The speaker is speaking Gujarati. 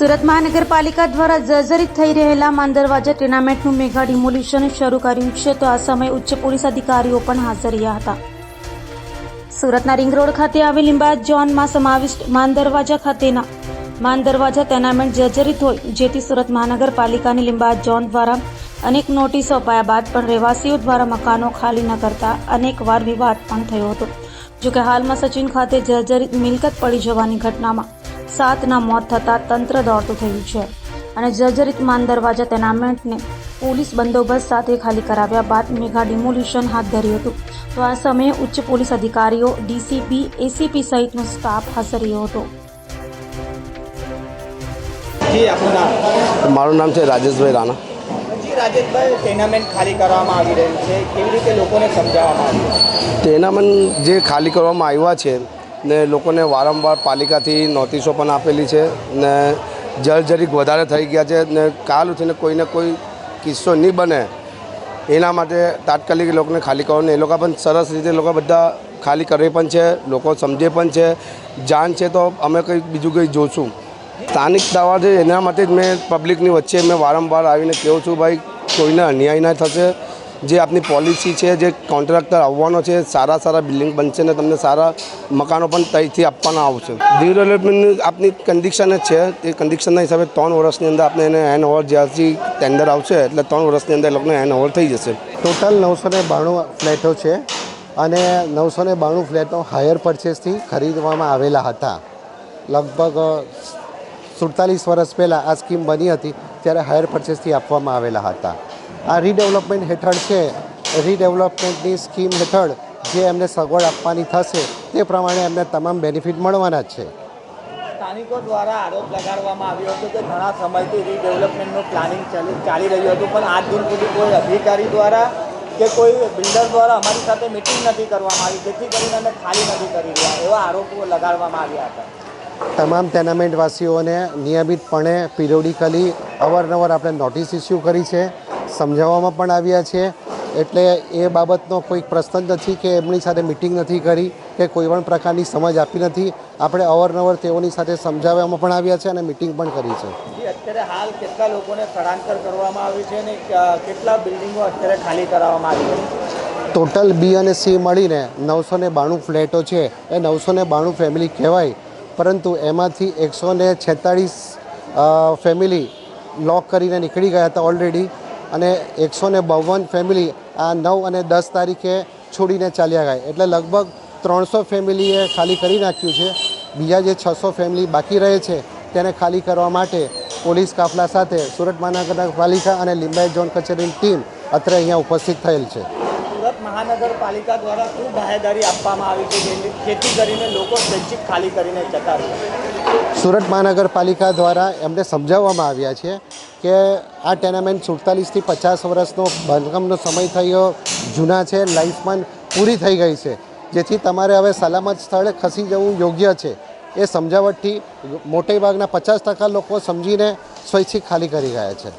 સુરત મહાનગરપાલિકા દ્વારા જર્જરિત થઈ રહેલા માંદરવાજા ટેનામેન્ટનું મેગા ડિમોલિશન શરૂ કર્યું છે, તો આ સમયે ઉચ્ચ પોલીસ અધિકારીઓ પણ હાજર રહ્યા હતા. સુરતના રિંગ રોડ ખાતે આવેલ લિંબાયત ઝોનમાં સમાવિષ્ટ માંદરવાજા ખાતેના માંદરવાજા ટેનામેન્ટ જર્જરિત હોય, જેથી સુરત મહાનગરપાલિકાની લિંબાયત ઝોન દ્વારા અનેક નોટિસો અપાયા બાદ પણ રહેવાસીઓ દ્વારા મકાનો ખાલી ન કરતા અનેકવાર વિવાદ પણ થયો હતો. જોકે હાલમાં સચિન ખાતે જર્જરિત મિલકત પડી જવાની ઘટનામાં 7ના મોત થતાં તંત્ર દોડતું થયું છે અને જર્જરિત માંદરવાજા ટેનામેન્ટને પોલીસ બંદોબસ્ત સાથે ખાલી કરાવ્યા બાદ મેગા ડિમોલિશન હાથ ધર્યું હતું. તો આ સમયે ઉચ્ચ પોલીસ અધિકારીઓ, ડીસીપી, એસીપી સહિતનો સ્ટાફ હાજર રહ્યો હતો. મારું નામ છે રાજેશભાઈ રાણા. રાજેશભાઈ, ટેનામેન્ટ ખાલી કરવામાં આવી રહ્યું છે, કેવી રીતે લોકોને સમજાવવામાં આવ્યું? ટેનામેન્ટ જે ખાલી કરવામાં આવ્યા છે ને લોકોને વારંવાર પાલિકાથી નોટિસો પણ આપેલી છે ને જર્જરિત વધારે થઈ ગયા છે ને કાલ ઉઠીને કોઈને કોઈ કિસ્સો નહીં બને એના માટે તાત્કાલિક એ લોકોને ખાલી કરવાનું. એ લોકો પણ સરસ રીતે લોકો બધા ખાલી કરે પણ છે, લોકો સમજે પણ છે. જાણ છે તો અમે કંઈ બીજું કંઈ જોશું. સ્થાનિક દાવા છે એના માટે જ મેં પબ્લિકની વચ્ચે મેં વારંવાર આવીને કહું છું, ભાઈ કોઈને અન્યાય ના થશે. જે આપની પોલિસી છે, જે કોન્ટ્રાક્ટર આવવાનો છે, સારા બિલ્ડિંગ બનશે ને તમને સારા મકાનો પણ ત્યાંથી આપવાના આવશે. રિડેવલપમેન્ટની આપની કન્ડિશન જ છે, એ કન્ડિશનના હિસાબે 3 વર્ષની અંદર આપણે એને હેન્ડ ઓવર જ્યારથી ટેન્ડર આવશે એટલે 3 વર્ષની અંદર એ લોકોને હેન્ડ ઓવર થઈ જશે. ટોટલ 992 ફ્લેટો છે અને 992 ફ્લેટો હાયર પરચેસથી ખરીદવામાં આવેલા હતા. લગભગ 47 વર્ષ પહેલાં આ સ્કીમ બની હતી ત્યારે હાયર પરચેસથી આપવામાં આવેલા હતા. આ રીડેવલપમેન્ટ હેઠળ છે. રીડેવલપમેન્ટની સ્કીમ હેઠળ જે એમને સગવડ આપવાની થશે તે પ્રમાણે એમને તમામ બેનિફિટ મળવાના જ છે. સ્થાનિકો દ્વારા આરોપ લગાડવામાં આવ્યો હતો કે ઘણા સમયથી રીડેવલપમેન્ટનું પ્લાનિંગ ચાલી રહ્યું હતું, પણ આજ દિન સુધી કોઈ અધિકારી દ્વારા કે કોઈ બિલ્ડર દ્વારા અમારી સાથે મિટિંગ નથી કરવામાં આવી, જેથી કરીને અમે ખાલી નથી કરી રહ્યા, એવા આરોપો લગાડવામાં આવ્યા હતા. તમામ ટેનામેન્ટવાસીઓને નિયમિતપણે પિરિયોડિકલી અવારનવાર આપણે નોટિસ ઇસ્યુ કરી છે, સમજાવવામાં પણ આવ્યા છે. એટલે એ બાબતનો કોઈ પ્રશ્ન જ નથી કે એમની સાથે મિટિંગ નથી કરી કે કોઈ પણ પ્રકારની સમજ આપી નથી. આપણે અવારનવાર તેઓની સાથે સમજાવવામાં પણ આવ્યા છે અને મિટિંગ પણ કરી છે. અત્યારે હાલ કેટલા લોકોને સ્થળાંતર કરવામાં આવ્યું છે અને કેટલા બિલ્ડિંગો અત્યારે ખાલી કરાવવામાં આવી છે? ટોટલ બી અને સી મળીને 992 ફ્લેટો છે. એ 992 ફેમિલી કહેવાય, પરંતુ એમાંથી 146 ફેમિલી લોક કરીને નીકળી ગયા હતા ઓલરેડી અને 152 ફેમિલી આ 9 અને 10 તારીખે છોડીને ચાલ્યા ગયા. એટલે લગભગ 300 ફેમિલીએ ખાલી કરી નાખ્યું છે. બીજા જે 600 ફેમિલી બાકી રહે છે તેને ખાલી કરવા માટે પોલીસ કાફલા સાથે સુરત મહાનગરપાલિકા અને લિંબાયત ઝોન કચેરીની ટીમ અત્રે અહીંયા ઉપસ્થિત થયેલ છે. સુરત મહાનગરપાલિકા દ્વારા શું બાહેધરી આપવામાં આવી છે જેથી કરીને લોકો સ્વૈચ્છિક ખાલી કરીને જતા રહે? સુરત મહાનગરપાલિકા દ્વારા એમને સમજાવવામાં આવ્યા છે કે આ ટેનામેન્ટ 47થી 50 વર્ષનો બાંધકામનો સમય થયો જૂના છે, લાઈફમાં પૂરી થઈ ગઈ છે, જેથી તમારે હવે સલામત સ્થળે ખસી જવું યોગ્ય છે. એ સમજાવટથી મોટેભાગના 50% લોકો સમજીને સ્વૈચ્છિક ખાલી કરી ગયા છે.